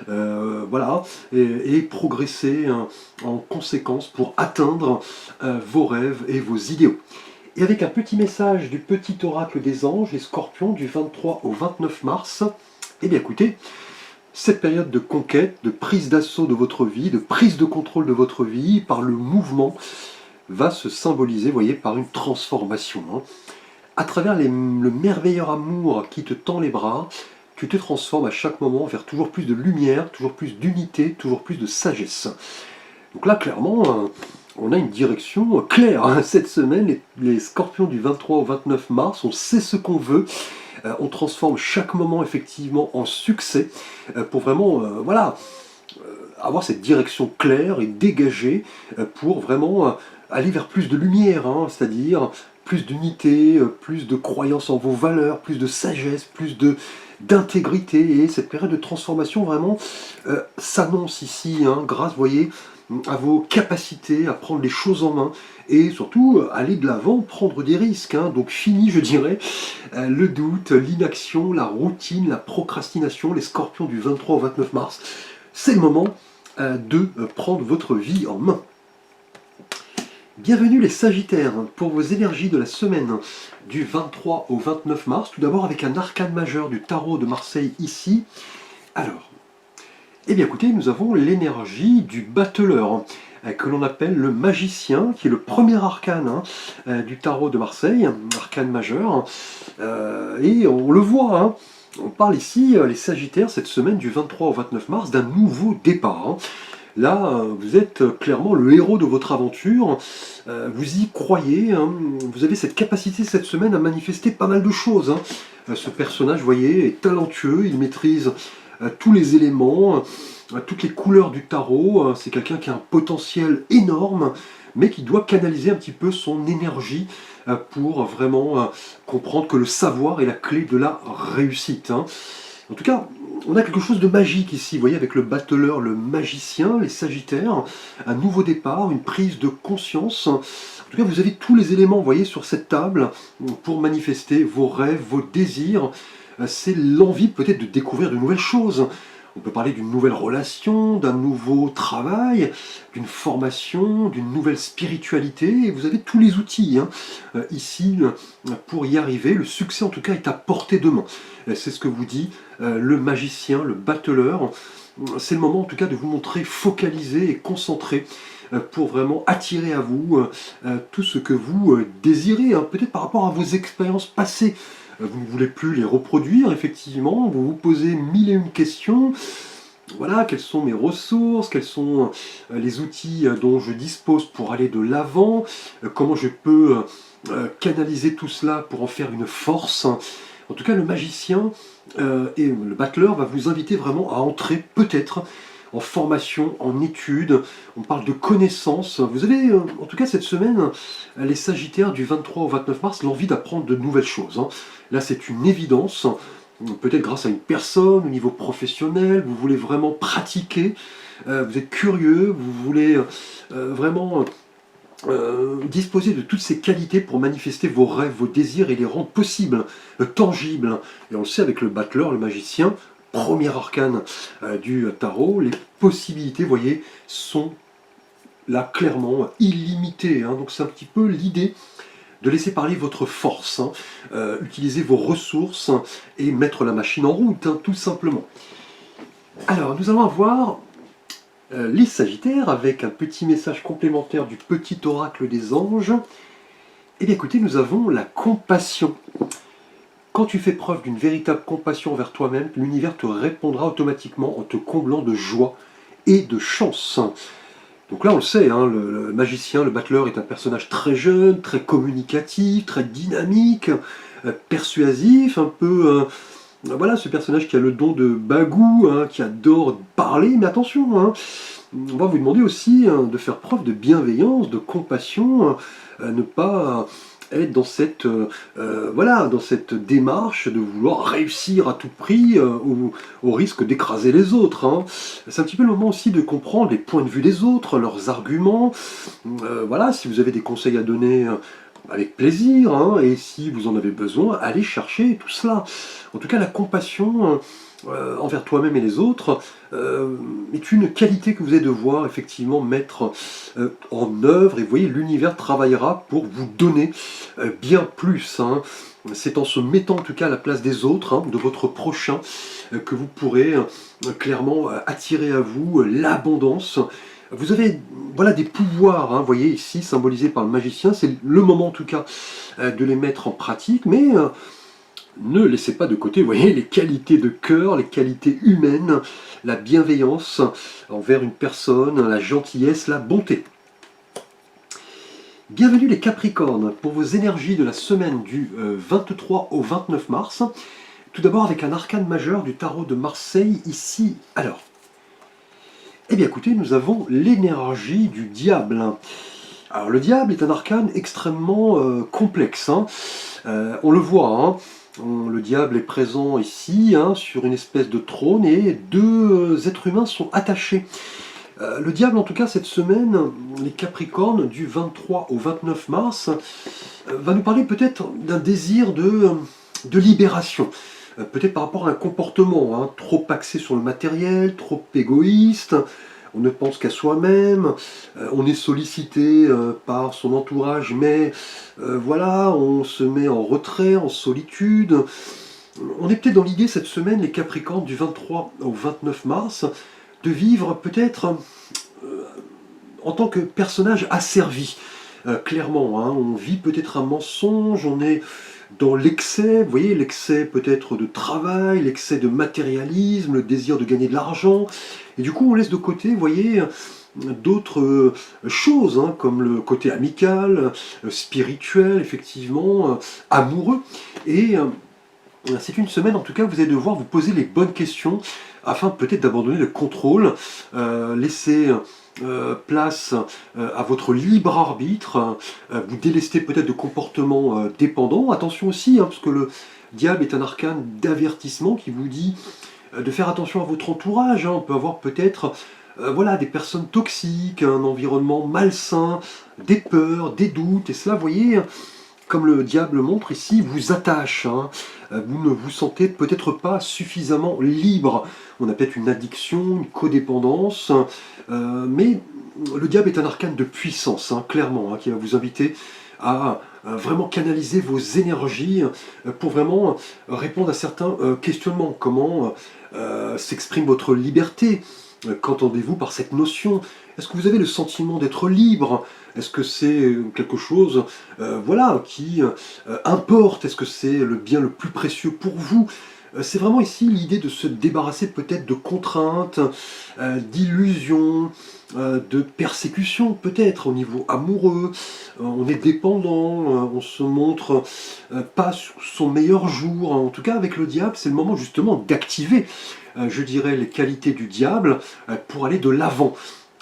voilà, et progresser en conséquence pour atteindre vos rêves et vos idéaux. Et avec un petit message du petit oracle des anges, les scorpions, du 23 au 29 mars, eh bien écoutez, cette période de conquête, de prise d'assaut de votre vie, de prise de contrôle de votre vie par le mouvement, va se symboliser, vous voyez, par une transformation. Hein. À travers le merveilleux amour qui te tend les bras, tu te transformes à chaque moment vers toujours plus de lumière, toujours plus d'unité, toujours plus de sagesse. Donc là, clairement, on a une direction claire. Hein. Cette semaine, les scorpions du 23 au 29 mars, on sait ce qu'on veut. On transforme chaque moment effectivement en succès pour vraiment, voilà, avoir cette direction claire et dégagée pour vraiment aller vers plus de lumière, hein, c'est-à-dire plus d'unité, plus de croyance en vos valeurs, plus de sagesse, plus d'intégrité. Et cette période de transformation vraiment s'annonce ici, hein, grâce, vous voyez, à vos capacités à prendre les choses en main et surtout aller de l'avant, prendre des risques. Hein. Donc fini, je dirais, le doute, l'inaction, la routine, la procrastination, les scorpions du 23 au 29 mars. C'est le moment de prendre votre vie en main. Bienvenue les Sagittaires pour vos énergies de la semaine du 23 au 29 mars. Tout d'abord avec un arcane majeur du tarot de Marseille ici. Alors, eh bien écoutez, nous avons l'énergie du battleur, que l'on appelle le magicien, qui est le premier arcane du tarot de Marseille, arcane majeur. Et on le voit, hein, on parle ici, les Sagittaires, cette semaine du 23 au 29 mars, d'un nouveau départ. Hein. Là, vous êtes clairement le héros de votre aventure, vous y croyez, hein, vous avez cette capacité cette semaine à manifester pas mal de choses. Hein. Ce personnage, vous voyez, est talentueux, il maîtrise tous les éléments, toutes les couleurs du tarot. C'est quelqu'un qui a un potentiel énorme, mais qui doit canaliser un petit peu son énergie pour vraiment comprendre que le savoir est la clé de la réussite. Hein. En tout cas, on a quelque chose de magique ici, vous voyez, avec le battleur, le magicien, les Sagittaires, un nouveau départ, une prise de conscience. En tout cas, vous avez tous les éléments, vous voyez, sur cette table pour manifester vos rêves, vos désirs. C'est l'envie peut-être de découvrir de nouvelles choses. On peut parler d'une nouvelle relation, d'un nouveau travail, d'une formation, d'une nouvelle spiritualité. Et vous avez tous les outils ici pour y arriver. Le succès en tout cas est à portée de main. C'est ce que vous dit le magicien, le battleur. C'est le moment en tout cas de vous montrer focalisé et concentré pour vraiment attirer à vous tout ce que vous désirez, hein, peut-être par rapport à vos expériences passées. Vous ne voulez plus les reproduire, effectivement, vous vous posez mille et une questions. Voilà, quelles sont mes ressources, quels sont les outils dont je dispose pour aller de l'avant, comment je peux canaliser tout cela pour en faire une force. En tout cas, le magicien et le battleur va vous inviter vraiment à entrer peut-être en formation, en études, on parle de connaissances. Vous avez, en tout cas cette semaine, les Sagittaires du 23 au 29 mars, l'envie d'apprendre de nouvelles choses. Hein. Là, c'est une évidence, peut-être grâce à une personne, au niveau professionnel, vous voulez vraiment pratiquer, vous êtes curieux, vous voulez vraiment disposer de toutes ces qualités pour manifester vos rêves, vos désirs et les rendre possibles, tangibles. Et on le sait avec le battleur, le magicien, premier arcane du tarot, les possibilités, vous voyez, sont là clairement illimitées. Hein. Donc c'est un petit peu l'idée de laisser parler votre force, hein, utiliser vos ressources et mettre la machine en route, hein, tout simplement. Alors, nous allons avoir les Sagittaires avec un petit message complémentaire du petit oracle des anges. Eh bien écoutez, nous avons la compassion. Quand tu fais preuve d'une véritable compassion envers toi-même, l'univers te répondra automatiquement en te comblant de joie et de chance. Donc là, on le sait, hein, le magicien, le battleur est un personnage très jeune, très communicatif, très dynamique, persuasif, un peu... voilà, ce personnage qui a le don de bagou, hein, qui adore parler, mais attention, hein, on va vous demander aussi de faire preuve de bienveillance, de compassion, ne pas être dans cette, voilà, dans cette démarche de vouloir réussir à tout prix au risque d'écraser les autres. Hein. C'est un petit peu le moment aussi de comprendre les points de vue des autres, leurs arguments. Voilà, si vous avez des conseils à donner, avec plaisir, hein, et si vous en avez besoin, allez chercher tout cela. En tout cas, la compassion envers toi-même et les autres est une qualité que vous allez devoir effectivement mettre en œuvre, et vous voyez, l'univers travaillera pour vous donner bien plus. Hein. C'est en se mettant en tout cas à la place des autres, hein, de votre prochain, que vous pourrez clairement attirer à vous l'abondance. Vous avez voilà, des pouvoirs, hein, vous voyez ici, symbolisés par le magicien, c'est le moment en tout cas de les mettre en pratique, mais ne laissez pas de côté, vous voyez, les qualités de cœur, les qualités humaines, la bienveillance envers une personne, la gentillesse, la bonté. Bienvenue les Capricornes pour vos énergies de la semaine du 23 au 29 mars. Tout d'abord avec un arcane majeur du tarot de Marseille ici. Alors, eh bien écoutez, nous avons l'énergie du diable. Alors le diable est un arcane extrêmement complexe, hein. On le voit, hein. Le diable est présent ici, hein, sur une espèce de trône, et deux êtres humains sont attachés. Le diable, en tout cas, cette semaine, les Capricornes, du 23 au 29 mars, va nous parler peut-être d'un désir de libération. Peut-être par rapport à un comportement, hein, trop axé sur le matériel, trop égoïste. On ne pense qu'à soi-même, on est sollicité par son entourage, mais voilà, on se met en retrait, en solitude. On est peut-être dans l'idée cette semaine, les Capricornes, du 23 au 29 mars, de vivre peut-être en tant que personnage asservi. Clairement, hein, on vit peut-être un mensonge, on est dans l'excès, vous voyez, l'excès peut-être de travail, l'excès de matérialisme, le désir de gagner de l'argent, et du coup on laisse de côté, vous voyez, d'autres choses, hein, comme le côté amical, spirituel, effectivement, amoureux, et c'est une semaine en tout cas où vous allez devoir vous poser les bonnes questions afin peut-être d'abandonner le contrôle, laisser place à votre libre arbitre, vous délester peut-être de comportements dépendants. Attention aussi, hein, parce que le diable est un arcane d'avertissement qui vous dit de faire attention à votre entourage, hein. On peut avoir peut-être voilà, des personnes toxiques, un environnement malsain, des peurs, des doutes, et cela, vous voyez, comme le diable montre ici, vous attache, hein. Vous ne vous sentez peut-être pas suffisamment libre. On a peut-être une addiction, une codépendance, mais le diable est un arcane de puissance, hein, clairement, hein, qui va vous inviter à vraiment canaliser vos énergies pour vraiment répondre à certains questionnements. Comment s'exprime votre liberté? Qu'entendez-vous par cette notion? Est-ce que vous avez le sentiment d'être libre? Est-ce que c'est quelque chose voilà, qui importe? Est-ce que c'est le bien le plus précieux pour vous? C'est vraiment ici l'idée de se débarrasser peut-être de contraintes, d'illusions, de persécutions peut-être au niveau amoureux. On est dépendant, on se montre pas sur son meilleur jour. En tout cas avec le diable, c'est le moment justement d'activer, je dirais, les qualités du diable pour aller de l'avant.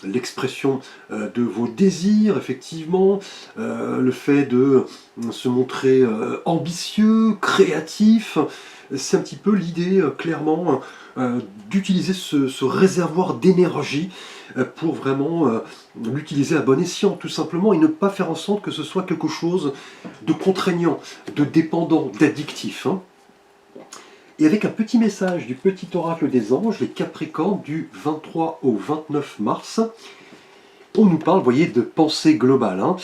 L'expression de vos désirs, effectivement, le fait de se montrer ambitieux, créatif, c'est un petit peu l'idée, clairement, d'utiliser ce réservoir d'énergie pour vraiment l'utiliser à bon escient, tout simplement, et ne pas faire en sorte que ce soit quelque chose de contraignant, de dépendant, d'addictif, hein. Et avec un petit message du petit oracle des anges, les Capricornes, du 23 au 29 mars, on nous parle, vous voyez, de pensée globale, hein.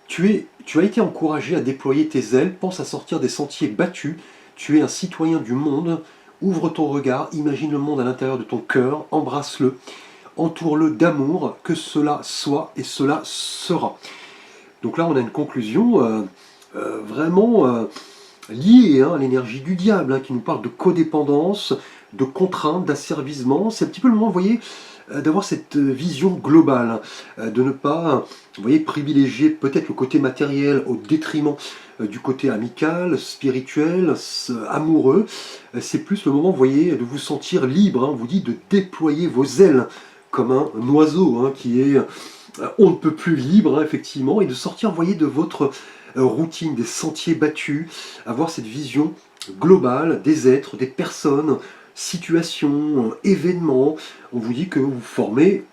Tu as été encouragé à déployer tes ailes, pense à sortir des sentiers battus, tu es un citoyen du monde, ouvre ton regard, imagine le monde à l'intérieur de ton cœur, embrasse-le, entoure-le d'amour, que cela soit et cela sera. Donc là on a une conclusion vraiment liée, hein, à l'énergie du diable, hein, qui nous parle de codépendance, de contraintes, d'asservissement. C'est un petit peu le moment, vous voyez, d'avoir cette vision globale, de ne pas, vous voyez, privilégier peut-être le côté matériel au détriment du côté amical, spirituel, amoureux. C'est plus le moment, vous voyez, de vous sentir libre, hein. On vous dit de déployer vos ailes comme un oiseau, hein, qui est on ne peut plus libre, hein, effectivement, et de sortir, vous voyez, de votre routine, des sentiers battus, avoir cette vision globale des êtres, des personnes, situations, événements. On vous dit que vous formez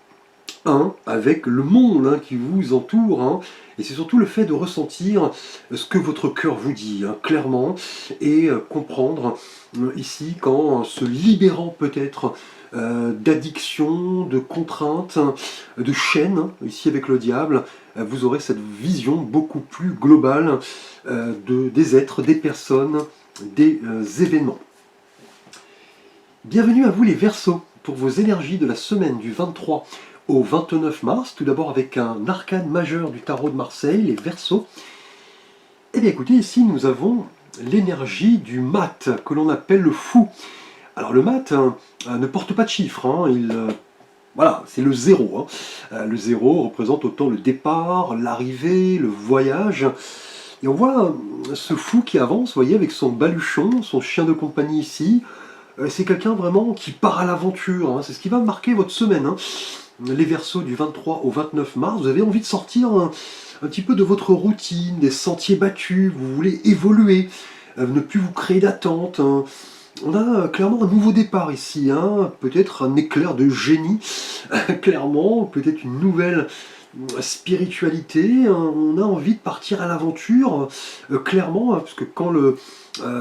un avec le monde, hein, qui vous entoure, hein. Et c'est surtout le fait de ressentir ce que votre cœur vous dit, hein, clairement, et comprendre ici qu'en se libérant peut-être d'addiction, de contraintes, de chaînes, ici avec le diable, vous aurez cette vision beaucoup plus globale des êtres, des personnes, des événements. Bienvenue à vous les Verseaux, pour vos énergies de la semaine du 23 au 29 mars, tout d'abord avec un arcane majeur du tarot de Marseille, les Verseaux. Eh bien écoutez, ici nous avons l'énergie du mat, que l'on appelle le fou. Alors le mat ne porte pas de chiffres, hein, voilà, c'est le zéro, hein. Le zéro représente autant le départ, l'arrivée, le voyage. Et on voit ce fou qui avance, vous voyez, avec son baluchon, son chien de compagnie ici. C'est quelqu'un vraiment qui part à l'aventure, hein. C'est ce qui va marquer votre semaine, hein. les Verseaux du 23 au 29 mars, vous avez envie de sortir un petit peu de votre routine, des sentiers battus, vous voulez évoluer, ne plus vous créer d'attente. On a clairement un nouveau départ ici, hein, peut-être un éclair de génie, clairement, peut-être une nouvelle spiritualité, on a envie de partir à l'aventure, clairement, hein, parce que quand le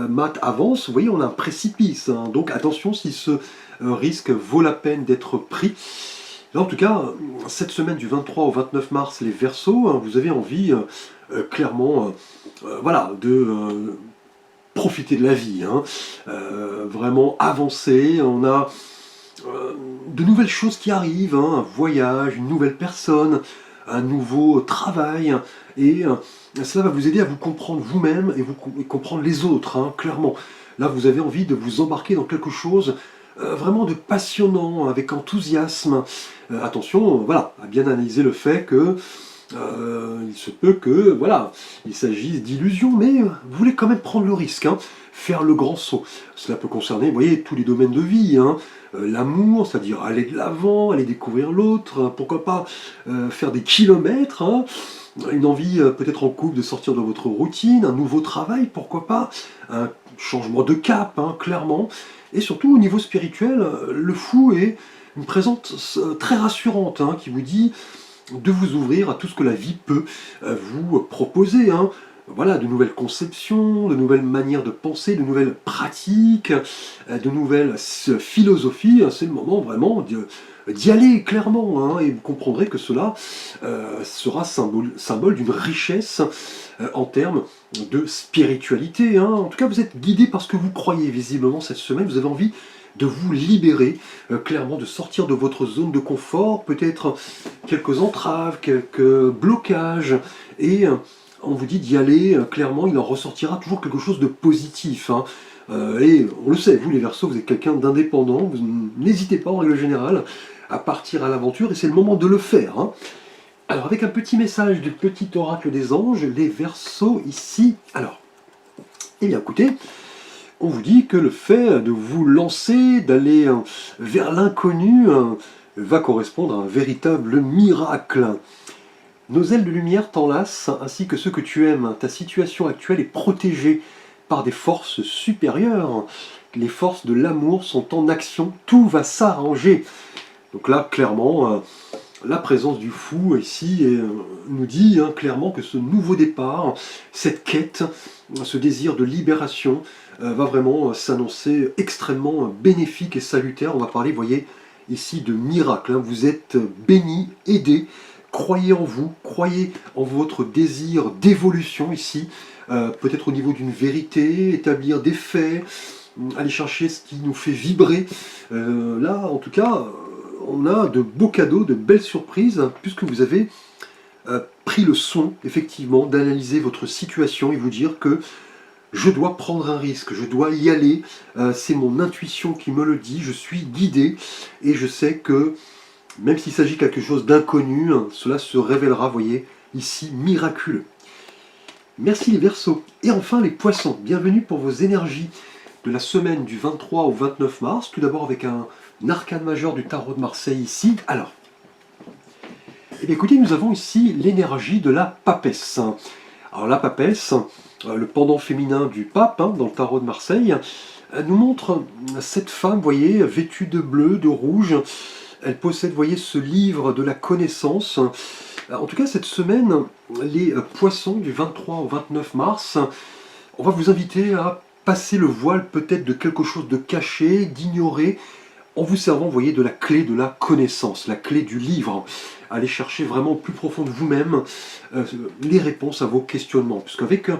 mat avance, vous voyez, on a un précipice, hein, donc attention si ce risque vaut la peine d'être pris. Là, en tout cas, cette semaine du 23 au 29 mars, les Verseaux, hein, vous avez envie, clairement, voilà, de profiter de la vie, hein, vraiment avancer, on a de nouvelles choses qui arrivent, hein, un voyage, une nouvelle personne, un nouveau travail, et cela va vous aider à vous comprendre vous-même et comprendre les autres, hein, clairement. Là, vous avez envie de vous embarquer dans quelque chose vraiment de passionnant, avec enthousiasme. Attention, voilà, à bien analyser le fait que il se peut que, voilà, il s'agisse d'illusions, mais vous voulez quand même prendre le risque, hein, faire le grand saut. Cela peut concerner, vous voyez, tous les domaines de vie, hein, l'amour, c'est-à-dire aller de l'avant, aller découvrir l'autre, hein, pourquoi pas faire des kilomètres, hein, une envie peut-être en couple de sortir de votre routine, un nouveau travail, pourquoi pas, un changement de cap, hein, clairement, et surtout au niveau spirituel, le fou est une présence très rassurante, hein, qui vous dit de vous ouvrir à tout ce que la vie peut vous proposer, hein. Voilà, de nouvelles conceptions, de nouvelles manières de penser, de nouvelles pratiques, de nouvelles philosophies. C'est le moment vraiment d'y aller clairement, hein, et vous comprendrez que cela sera symbole d'une richesse en termes de spiritualité, hein. En tout cas, vous êtes guidé par ce que vous croyez visiblement cette semaine. Vous avez envie de vous libérer, clairement de sortir de votre zone de confort, peut-être quelques entraves, quelques blocages, et on vous dit d'y aller, clairement il en ressortira toujours quelque chose de positif, hein. Et on le sait, vous les Verseaux, vous êtes quelqu'un d'indépendant, vous n'hésitez pas en règle générale à partir à l'aventure, et c'est le moment de le faire, hein. Alors avec un petit message du petit oracle des anges, les Verseaux ici, alors, eh bien écoutez, on vous dit que le fait de vous lancer, d'aller vers l'inconnu, va correspondre à un véritable miracle. Nos ailes de lumière t'enlacent, ainsi que ceux que tu aimes. Ta situation actuelle est protégée par des forces supérieures. Les forces de l'amour sont en action, tout va s'arranger. Donc là, clairement, la présence du fou ici nous dit, hein, clairement que ce nouveau départ, cette quête, ce désir de libération va vraiment s'annoncer extrêmement bénéfique et salutaire. On va parler, vous voyez, ici de miracle, hein. Vous êtes bénis, aidés, croyez en vous, croyez en votre désir d'évolution ici, peut-être au niveau d'une vérité, établir des faits, aller chercher ce qui nous fait vibrer. Là, en tout cas, on a de beaux cadeaux, de belles surprises, hein, puisque vous avez pris le soin, effectivement, d'analyser votre situation et vous dire que je dois prendre un risque, je dois y aller, c'est mon intuition qui me le dit, je suis guidé, et je sais que, même s'il s'agit de quelque chose d'inconnu, hein, cela se révélera, vous voyez, ici, miraculeux. Merci les Verseaux. Et enfin les Poissons, bienvenue pour vos énergies de la semaine du 23 au 29 mars, tout d'abord avec un arcane majeur du tarot de Marseille ici. Alors, eh bien, écoutez, nous avons ici l'énergie de la papesse. Alors la papesse, le pendant féminin du pape, hein, dans le tarot de Marseille, nous montre cette femme, vous voyez, vêtue de bleu, de rouge. Elle possède, vous voyez, ce livre de la connaissance. En tout cas, cette semaine, les Poissons du 23 au 29 mars, on va vous inviter à passer le voile peut-être de quelque chose de caché, d'ignoré, en vous servant, vous voyez, de la clé de la connaissance, la clé du livre. Allez chercher vraiment au plus profond de vous-même les réponses à vos questionnements. Puisqu'avec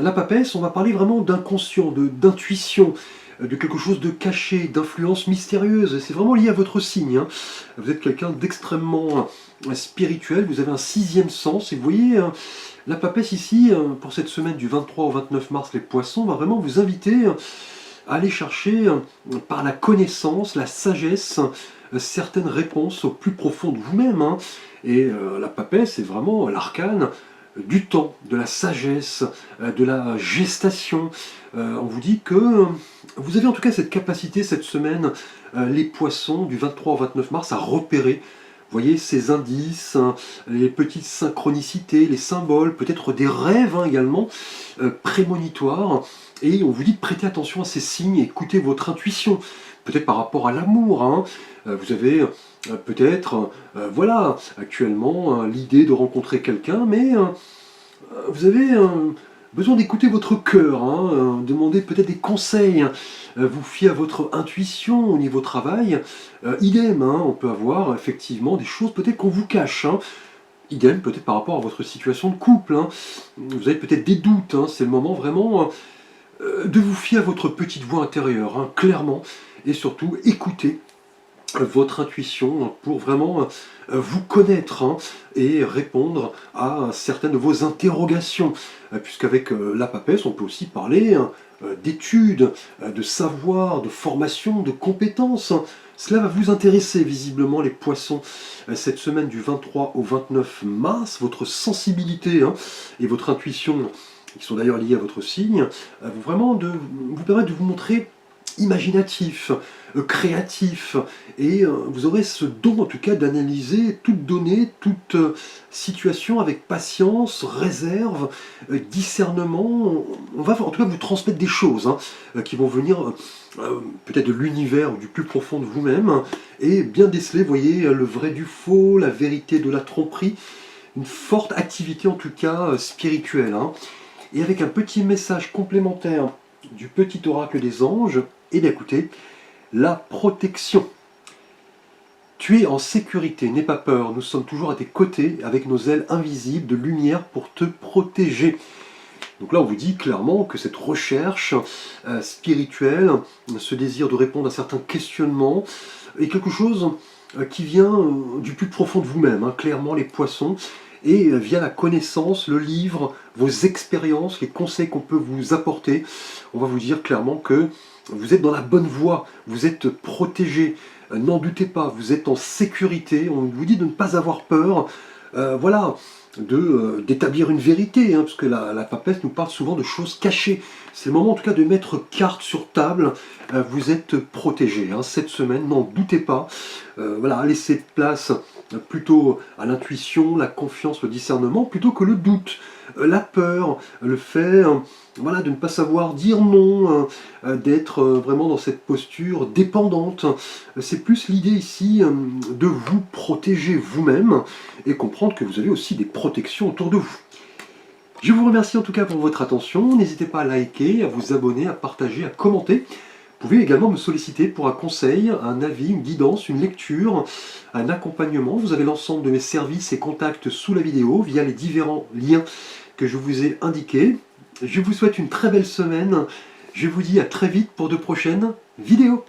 la papesse, on va parler vraiment d'inconscient, d'intuition, de quelque chose de caché, d'influence mystérieuse. C'est vraiment lié à votre signe, hein. Vous êtes quelqu'un d'extrêmement spirituel, vous avez un sixième sens, et vous voyez, la papesse ici, pour cette semaine du 23 au 29 mars, les Poissons, va vraiment vous inviter à aller chercher par la connaissance, la sagesse, certaines réponses au plus profond de vous-même, hein. Et la papesse, c'est vraiment l'arcane du temps, de la sagesse, de la gestation. On vous dit que vous avez en tout cas cette capacité cette semaine, les Poissons, du 23 au 29 mars, à repérer, voyez ces indices, hein, les petites synchronicités, les symboles, peut-être des rêves hein, également, prémonitoires. Et on vous dit de prêter attention à ces signes, écoutez votre intuition, peut-être par rapport à l'amour. Hein. Vous avez peut-être, voilà, actuellement l'idée de rencontrer quelqu'un, mais vous avez besoin d'écouter votre cœur, hein, demander peut-être des conseils, hein, vous fier à votre intuition au niveau travail. Idem, hein, on peut avoir effectivement des choses peut-être qu'on vous cache. Hein. Idem peut-être par rapport à votre situation de couple. Hein. Vous avez peut-être des doutes, hein, c'est le moment vraiment de vous fier à votre petite voix intérieure, hein, clairement, et surtout écouter votre intuition pour vraiment vous connaître hein, et répondre à certaines de vos interrogations. Puisqu'avec la papesse, on peut aussi parler d'études, de savoir, de formation, de compétences. Cela va vous intéresser visiblement les poissons. Cette semaine du 23 au 29 mars, votre sensibilité hein, et votre intuition, qui sont d'ailleurs liées à votre signe, vont vraiment vous permettre de vous montrer imaginatif, créatif, et vous aurez ce don en tout cas d'analyser toute donnée, toute situation avec patience, réserve, discernement. On va en tout cas vous transmettre des choses hein, qui vont venir peut-être de l'univers ou du plus profond de vous-même, hein, et bien déceler, vous voyez, le vrai du faux, la vérité de la tromperie, une forte activité en tout cas spirituelle. Hein. Et avec un petit message complémentaire du petit oracle des anges, et d'écouter la protection. Tu es en sécurité, n'aie pas peur, nous sommes toujours à tes côtés avec nos ailes invisibles de lumière pour te protéger. Donc là on vous dit clairement que cette recherche spirituelle, ce désir de répondre à certains questionnements, est quelque chose qui vient du plus profond de vous-même, hein, clairement les poissons, et via la connaissance, le livre, vos expériences, les conseils qu'on peut vous apporter, on va vous dire clairement que vous êtes dans la bonne voie, vous êtes protégé, n'en doutez pas, vous êtes en sécurité, on vous dit de ne pas avoir peur, voilà, d'établir une vérité, hein, parce que la papesse nous parle souvent de choses cachées. C'est le moment en tout cas de mettre carte sur table, vous êtes protégé hein, cette semaine, n'en doutez pas, voilà, laissez place plutôt à l'intuition, la confiance, le discernement, plutôt que le doute, la peur, le fait voilà, de ne pas savoir dire non, d'être vraiment dans cette posture dépendante. C'est plus l'idée ici de vous protéger vous-même et comprendre que vous avez aussi des protections autour de vous. Je vous remercie en tout cas pour votre attention. N'hésitez pas à liker, à vous abonner, à partager, à commenter. Vous pouvez également me solliciter pour un conseil, un avis, une guidance, une lecture, un accompagnement. Vous avez l'ensemble de mes services et contacts sous la vidéo via les différents liens que je vous ai indiqués. Je vous souhaite une très belle semaine. Je vous dis à très vite pour de prochaines vidéos.